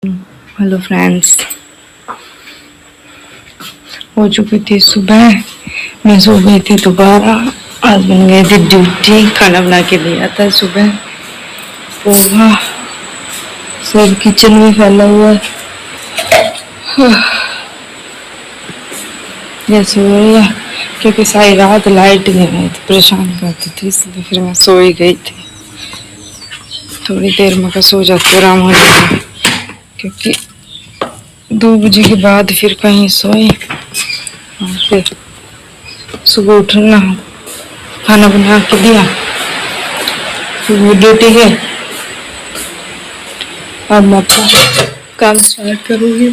Hello friends, हो चुकी थी सुबह। मैं सो गई थी दोबारा। आज बन गए थे ड्यूटी। खाना बना के दिया था सुबह। पोहा सब किचन में फैला हुआ है। जैसे हो रही है क्योंकि सारी रात लाइट नहीं आई थी, परेशान करती थी, इसलिए फिर मैं सो ही गई थी। थोड़ी देर में सो जाती, आराम हो जाती, क्योंकि 2 बजे के बाद फिर कहीं सोए और फिर सुबह उठना, खाना बना के दिया, फिर वो ड्यूटी गए। अब मैं अपना काम स्टार्ट करूँगी।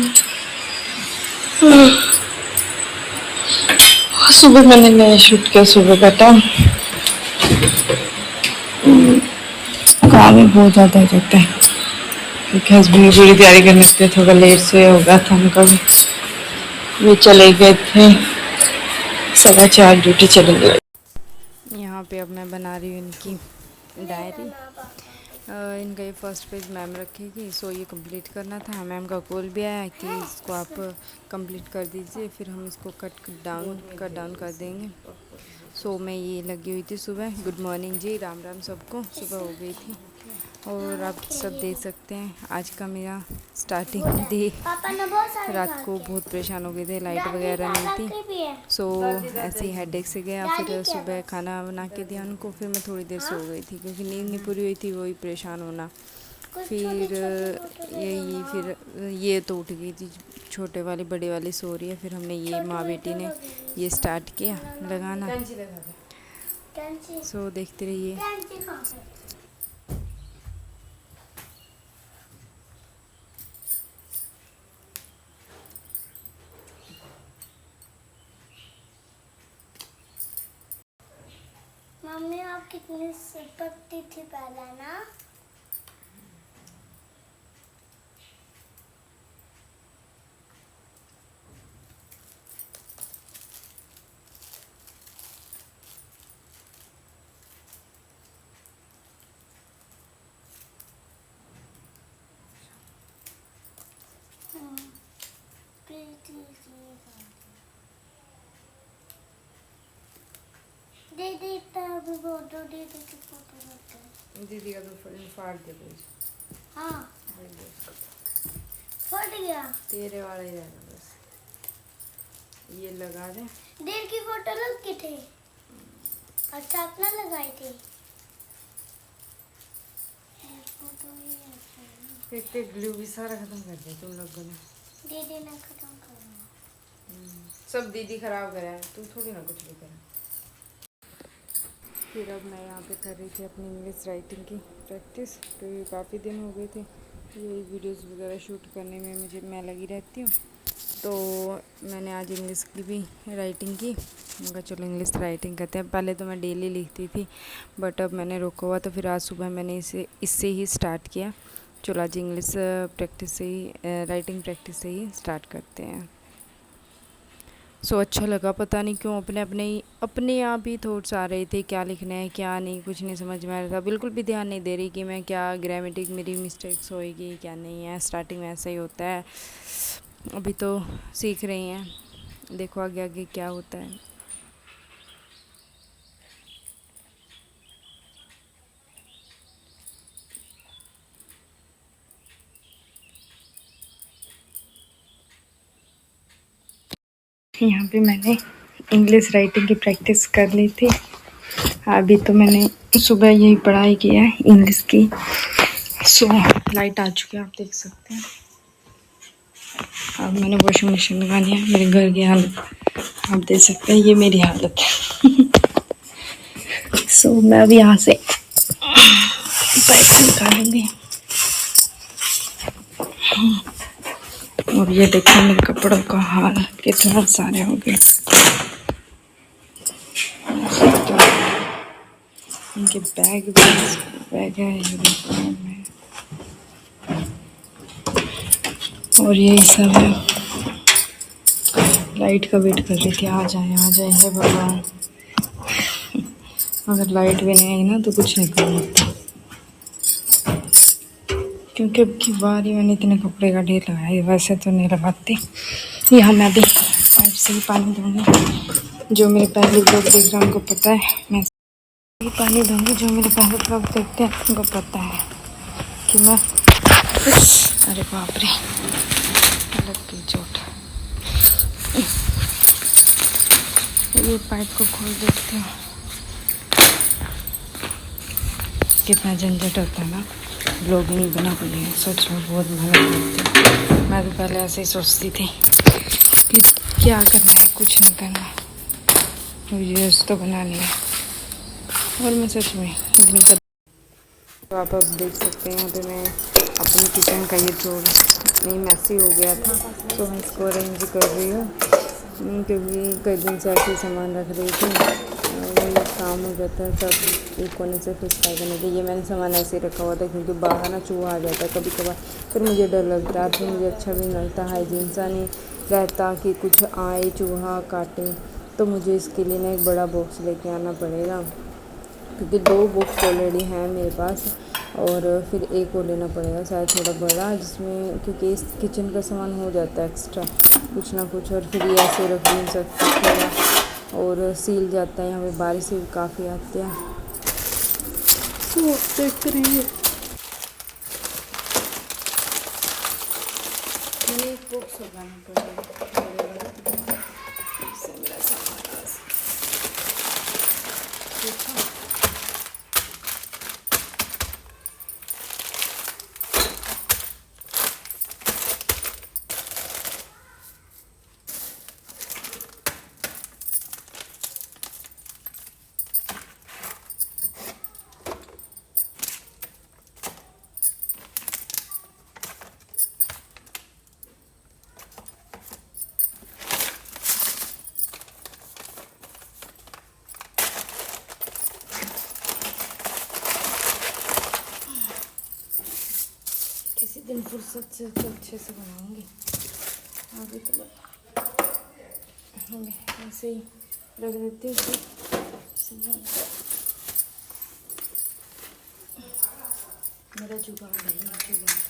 सुबह मैंने नया शूट किया। सुबह का टाइम काम ही बहुत ज़्यादा रहता है क्योंकि हस्बैंड की पूरी तैयारी करने के लिए थोड़ा लेट से हो गया था उनका भी। वे चले गए थे 4:15 ड्यूटी चले गए। यहाँ पे अब मैं बना रही हूँ इनकी डायरी। इनका ये फर्स्ट पेज मैम रखेगी, सो ये कंप्लीट करना था। मैम का कॉल भी आया कि इसको आप कंप्लीट कर दीजिए, फिर हम इसको कट डाउन कर देंगे। सो मैं ये लगी हुई थी सुबह। गुड मॉर्निंग जी, राम राम सबको। सुबह हो गई थी और आप सब देख सकते हैं आज का मेरा स्टार्टिंग डे। रात को बहुत परेशान हो गए थे, लाइट वगैरह नहीं थी। सो ऐसे ही हेडेक से गया। फिर सुबह खाना बना के दिया उनको, फिर मैं थोड़ी देर सो गई थी क्योंकि नींद नहीं पूरी हुई थी, वही परेशान होना। फिर ये तो उठ गई थी छोटे वाली, बड़े वाली सो रही है। फिर हमने ये माँ बेटी ने ये स्टार्ट किया लगाना। सो देखते रहिए। मम्मी आप कितनी पकती थी पहले ना? दीदी अभी फोटो दीदी की फोटो रखते हैं। दीदी का तो फाड़ दे पेज। हाँ फट गया। तेरे वाला ही रहना बस, ये लगा दे। दीदी की फोटो लग की थी, अच्छा अपना लगाई थी पे ग्लू भी सारा खत्म कर दिया तुम लोगों ने। दीदी ने खत्म करना। सब दीदी खराब करे, तू थोड़ी ना कुछ भी करे। फिर अब मैं यहाँ पे कर रही थी अपनी इंग्लिश राइटिंग की प्रैक्टिस, क्योंकि काफ़ी दिन हो गए थे ये वीडियोस वगैरह शूट करने में मैं लगी रहती हूँ। तो मैंने आज इंग्लिश की भी राइटिंग की। मगर चलो इंग्लिश राइटिंग करते हैं। पहले तो मैं डेली लिखती थी, बट अब मैंने रोका हुआ, तो फिर आज सुबह मैंने इससे ही स्टार्ट किया। चलो आज इंग्लिश प्रैक्टिस से ही, राइटिंग प्रैक्टिस से ही स्टार्ट करते हैं। सो अच्छा लगा, पता नहीं क्यों अपने आप ही थॉट्स आ रहे थे, क्या लिखना है क्या नहीं, कुछ नहीं समझ में आ रहा था। बिल्कुल भी ध्यान नहीं दे रही कि मैं क्या ग्रामेटिक मेरी मिस्टेक्स होएगी क्या नहीं है। स्टार्टिंग में ऐसा ही होता है, अभी तो सीख रही हैं, देखो आगे आगे क्या होता है। यहाँ पे मैंने इंग्लिश राइटिंग की प्रैक्टिस कर ली थी। अभी तो मैंने सुबह यही पढ़ाई की है इंग्लिश की। सो लाइट आ चुकी है, आप देख सकते हैं। अब मैंने वॉशिंग मशीन लगानी है। मेरे घर की हालत आप देख सकते हैं, ये मेरी हालत है। सो मैं अभी यहाँ से पाइप निकालूंगी। और ये देखिए मेरे कपड़ों का हाल कितना सारे हो गए। इनके बैग है, यूनिफॉर्म है और यही सब है। लाइट का वेट कर रही थी, आ जाए हे भगवान। अगर लाइट भी नहीं आई ना तो कुछ नहीं कर सकता, क्योंकि अब की बार ही मैंने इतने कपड़े का ढेर लगाया, वैसे तो नहीं लगाती। यहाँ मैं भी पाइप से ही पानी दूँगी। जो मेरे पहले लोग देख रहे हैं उनको पता है, मैं ही पानी दूँगी। जो मेरे पहले लोग देखते हैं उनको पता है कि मैं अरे बाप रे, लग गई चोट। ये पाइप को खोल देती हूँ। कितना झंझट होता है ना ब्लॉगिंग बना के लिए, सच में बहुत मेहनत लगती है। मैं भी पहले ऐसे ही सोचती थी कि क्या करना है, कुछ नहीं करना, वीडियोस तो बनानी है, और मैं सच में इतनी तो आप अब देख सकते हैं यहाँ पे मैं अपनी किचन का ये जो नहीं मैसी हो गया था तो मैं इसको अरेंज कर रही हूँ, क्योंकि कई दिन से ऐसे सामान रख रही थी और ये काम हो जाता है सब एक कोने से फिर करने के। ये मैंने सामान ऐसे रखा हुआ था क्योंकि बाहर ना चूहा आ जाता है कभी कभार, फिर मुझे डर लगता है, फिर मुझे अच्छा भी नहीं लगता, हाइजीन सा नहीं रहता कि कुछ आए चूहा काटे। तो मुझे इसके लिए ना एक बड़ा बॉक्स लेके आना पड़ेगा, क्योंकि 2 बॉक्स ऑलरेडी हैं मेरे पास और फिर एक और लेना पड़ेगा शायद थोड़ा बड़ा, जिसमें क्योंकि इस किचन का सामान हो जाता है एक्स्ट्रा कुछ ना कुछ। और फिर ये ऐसे रख नहीं सकते थोड़ा, और सील जाता है, यहाँ पे बारिश भी काफ़ी आती है। तो देख रही है मैंने एक बॉक्स लगाना पड़ेगा इससे मेरा सामान किसी दिन फुर्सत से तो अच्छे से बनाऊंगी। अभी तो ऐसे ही रख देती हूँ। मेरा जुगाड़ है जुगाड़।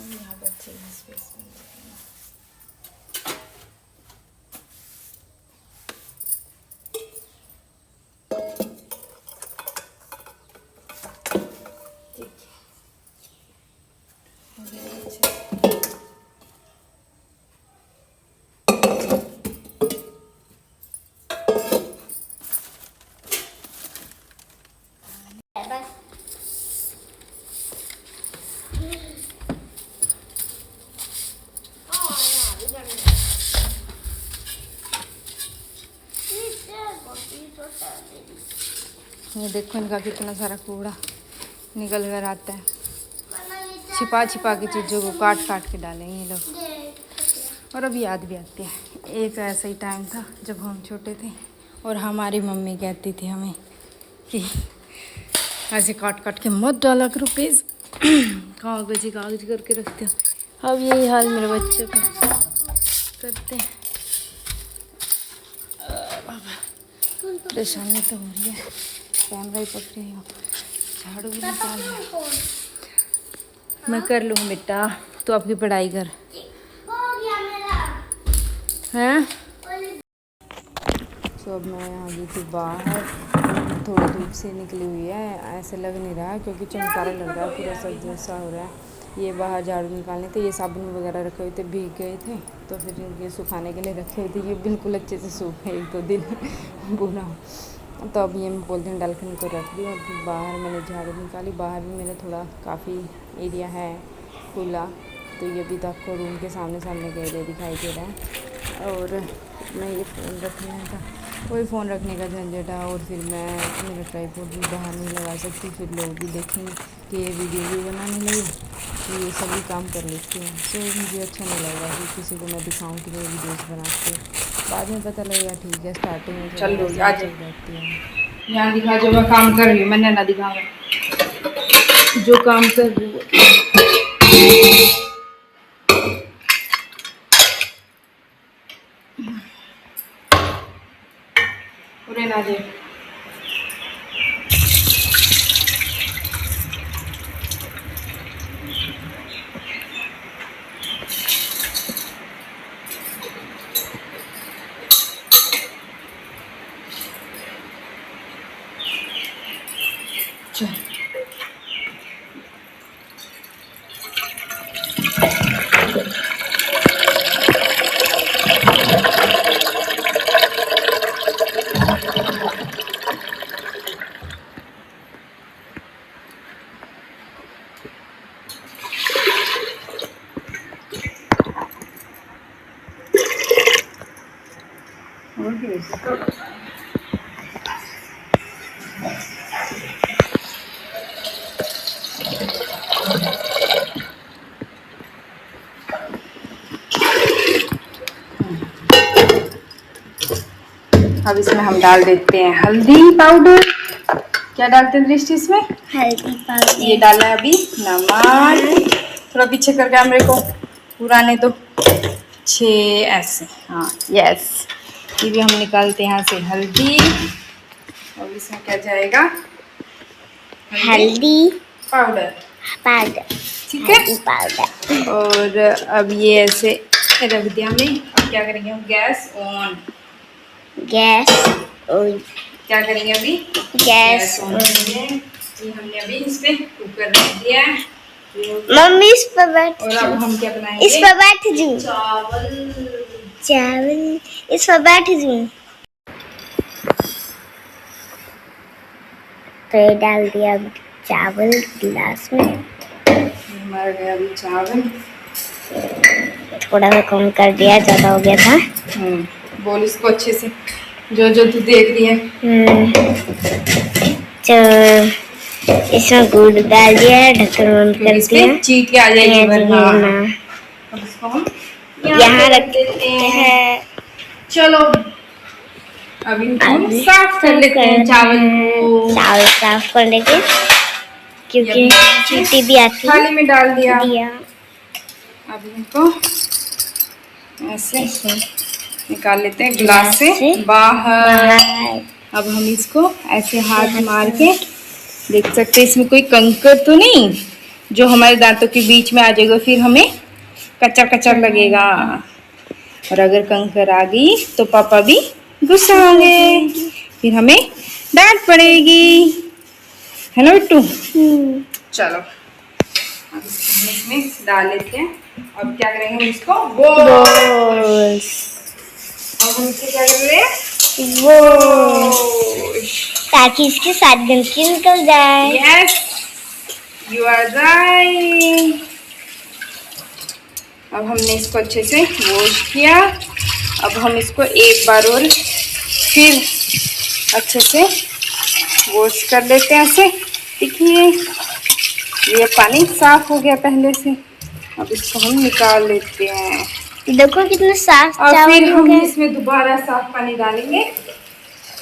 यहाँ पर अच्छे स्पेस मिल जाएगा। ये देखो इनका कितना सारा कूड़ा निकल कर आता है। छिपा छिपा के चीज़ों को काट काट के डालेंगे ये लोग। और अभी याद भी आती है, एक ऐसा ही टाइम था जब हम छोटे थे और हमारी मम्मी कहती थी हमें कि ऐसे काट काट के मत डाला करो पेज, कागज ही कागज करके रखते हो। अब यही हाल मेरे बच्चे को करते हैं। परेशानी तो हो रही है, कैमरा ही पकड़े हो, झाड़ू भी निकाल लो। मैं कर लूँ बेटा, तो आपकी पढ़ाई कर हैं। तो अब मैं आ गई थी बाहर, थोड़ी धूप से निकली हुई है, ऐसे लग नहीं रहा है क्योंकि चमकारा लग रहा है, पूरा सर्दी जैसा हो रहा है। ये बाहर झाड़ू निकालने थे, ये साबुन वगैरह रखे हुए थे, भीग गए थे तो फिर इनके सुखाने के लिए रखे हुए थे। ये बिल्कुल अच्छे से सूखे 1-2 दिन बुरा। तो अब ये मैं पॉलीथीन डाल कर इनको रख दी और फिर बाहर मैंने झाड़ू निकाली। बाहर भी मेरा थोड़ा काफ़ी एरिया है खुला, तो ये भी तो आपको रूम के सामने सामने का एरिया दिखाई दे रहा है। और मैं ये फ़ोन रखने का, वही फ़ोन रखने का झंझट है। और फिर मैं मेरा ट्राइपॉड भी बाहर नहीं लगा सकती, फिर लोग भी देखेंगे कि ये वीडियो भी बनाने लगी, तो ये सभी काम कर लेती हूँ। सो मुझे अच्छा नहीं लग रहा कि किसी को मैं दिखाऊँ कि मैं वीडियोस बनाती हूँ। बाद में पता लगेगा ठीक है, स्टार्टिंग में चल लो, ऐसे आ ही जाओ। चल जाती है। यहाँ दिखा जो मैं काम कर रही हूँ, मैंने ना दिखा जो काम कर रही हूँ। पूरे ना दे चल। अब इसमें हम डाल देते हैं हल्दी पाउडर। क्या डालते हैं दृष्टि इसमें? हल्दी पाउडर। ये डाला है अभी नमक। थोड़ा पीछे कर कैमरे को, पुराने तो छे ऐसे। हाँ यस, ये भी हम निकालते हैं यहाँ से हल्दी। और इसमें क्या जाएगा? हल्दी पाउडर। पाउडर। ठीक है। हल्दी पाउडर। और अब ये ऐसे रख दिया हमने। अब क्या करेंगे हम? Gas on. गैस और क्या करेंगे अभी? गैस ऑन और करेंगे। ये हमने अभी इस पे कुकर रख दिया है। मम्मी इस पर बैठ। और अब हम क्या बनाएंगे? इस पर बैठ जू। चावल। चावल इस पर बैठ जू। तो ये डाल दिया चावल गिलास में। हमारा गया अभी चावल। थोड़ा सा कम कर दिया, ज्यादा हो गया था। बोल इसको अच्छे से, जो जो तू देख रही है। तो इसमें गुड़ डाल दिया, ढक्कन बंद कर दिया। चीट के आ जाएगी वरना। अब इसको हम यहाँ रख देते हैं। चलो अब इनको साफ कर लेते हैं चावल को। चावल साफ कर लेंगे क्योंकि चींटी भी आती है। थाली में डाल दिया। अब इनको ऐसे निकाल लेते हैं गिलास से बाहर। अब हम इसको ऐसे हाथ मार के देख सकते हैं इसमें कोई कंकर तो नहीं जो हमारे दांतों के बीच में आ जाएगा, फिर हमें कच्चा कच्चा लगेगा। और अगर कंकर आ गई तो पापा भी गुस्सा होंगे, फिर हमें डांट पड़ेगी, है ना बिट्टू? चलो अब इसको हम इसमें डाल लेते हैं। अब क्या करेंगे हम इसको वॉश। अब हम इसको क्या करेंगे? वॉश, ताकि इसके साथ गंदगी निकल जाए। Yes you are right. अब हमने इसको अच्छे से वॉश किया। अब हम इसको एक बार और फिर अच्छे से वॉश कर लेते हैं ऐसे। देखिए ये पानी साफ हो गया पहले से। अब इसको हम निकाल लेते हैं। देखो कितने साफ और चावल फिर हो हम गए। इसमें दोबारा साफ पानी डालेंगे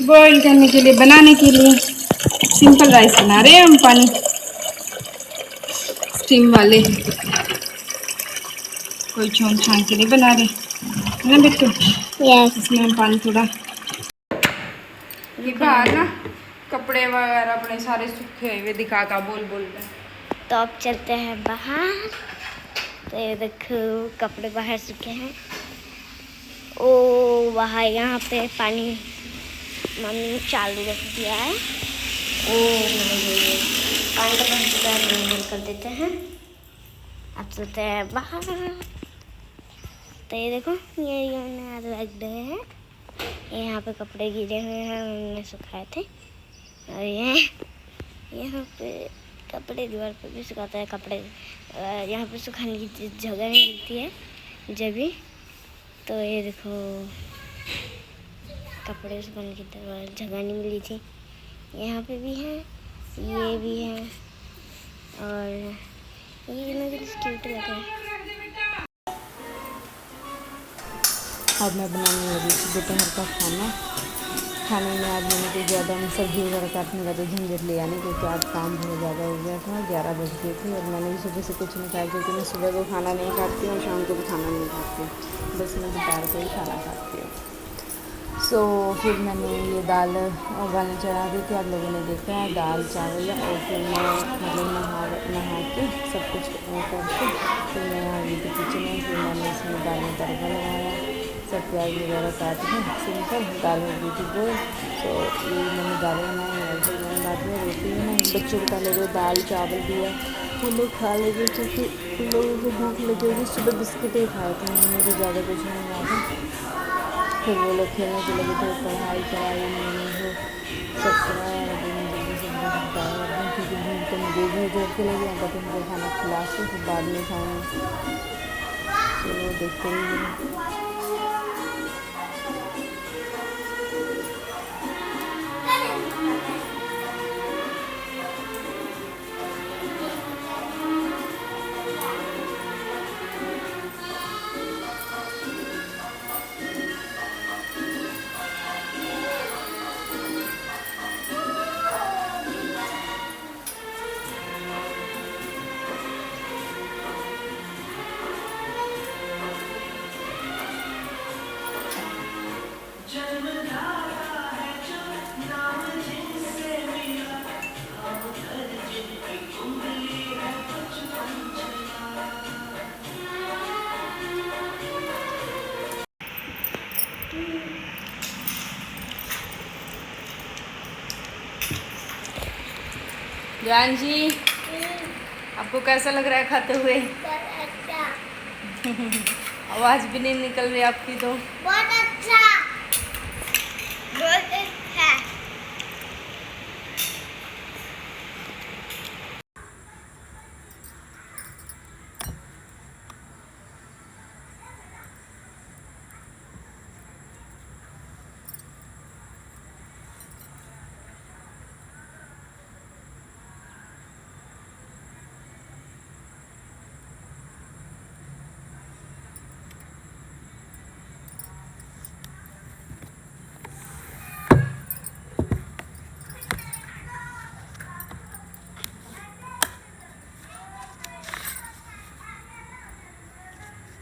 बॉईल करने के लिए, बनाने के लिए। सिंपल राइस बना रहे हैं हम, पानी स्टीम वाले, कोई छोंक छान के लिए बना रहे है ना बिट्टू? यस। इसमें हम पानी थोड़ा ये बाहर ना कपड़े वगैरह अपने सारे सूखे हुए दिखा का बोल बोल रहे। तो अब चलते हैं बाहर। तो ये देखो कपड़े बाहर सूखे हैं। ओ वहाँ यहाँ पे पानी मम्मी ने चालू रख दिया है। ओ पानी का बंद कर देते हैं। अब चलते हैं बाहर। तो ये देखो ये रख रहे हैं। यहाँ पे कपड़े गिरे हुए हैं, हमने सुखाए थे। और ये यहाँ पे कपड़े दीवार पे भी सुखाते हैं। कपड़े यहाँ पे सुखाने की जगह नहीं मिलती है जब भी। तो ये देखो कपड़े सुखाने की जगह नहीं मिली थी। यहाँ पे भी है, ये भी है, और ये मुझे क्यूट लगा। अब मैं बनाने लगी थी दोपहर का खाना। खाने में आज मैंने कोई ज़्यादा सब्जी वगैरह काटने का तो झंझट लिया नहीं, क्योंकि आज काम बहुत ज़्यादा हो गया था। 11 बज गए थे और मैंने भी सुबह से कुछ नहीं खाया, क्योंकि मैं सुबह को खाना नहीं खाती हूँ और शाम को भी खाना नहीं खाती, बस मैं दोपहर को ही खाना खाती हूँ। सो फिर मैंने ये दाल उबालने चढ़ा दी थी, आप लोगों ने देखा है, दाल चावल। और फिर मैं मतलब नहा के सब कुछ करके फिर मैं आ गई थी किचन में। फिर मैंने इसमें दाल में तड़का लगाया, सब प्याज वगैरह काट के सिंपल दाल हो गई थी वो। तो ये मैंने दाल बनाई और फिर मैंने बाद में रोटी बनाई। बच्चों को पहले तो दाल चावल दिया, वो लोग खा लेंगे, क्योंकि उन लोगों को भूख लगेगी। सुबह बिस्किट ही खाए थे, मैंने भी ज़्यादा कुछ नहीं खाया था। फिर वो लोग खेलने के लगे थे, पढ़ाई कराई मैंने वो सब कराया। और फिर जल्दी से बताया, क्योंकि भूख तो मुझे भी जोर के लगे, तो उनको खाना खिला के फिर बाद में खाएंगे। चलो देखते रहिए। ज्ञान जी, आपको कैसा लग रहा है खाते हुए? आवाज़ भी नहीं निकल रही आपकी तो।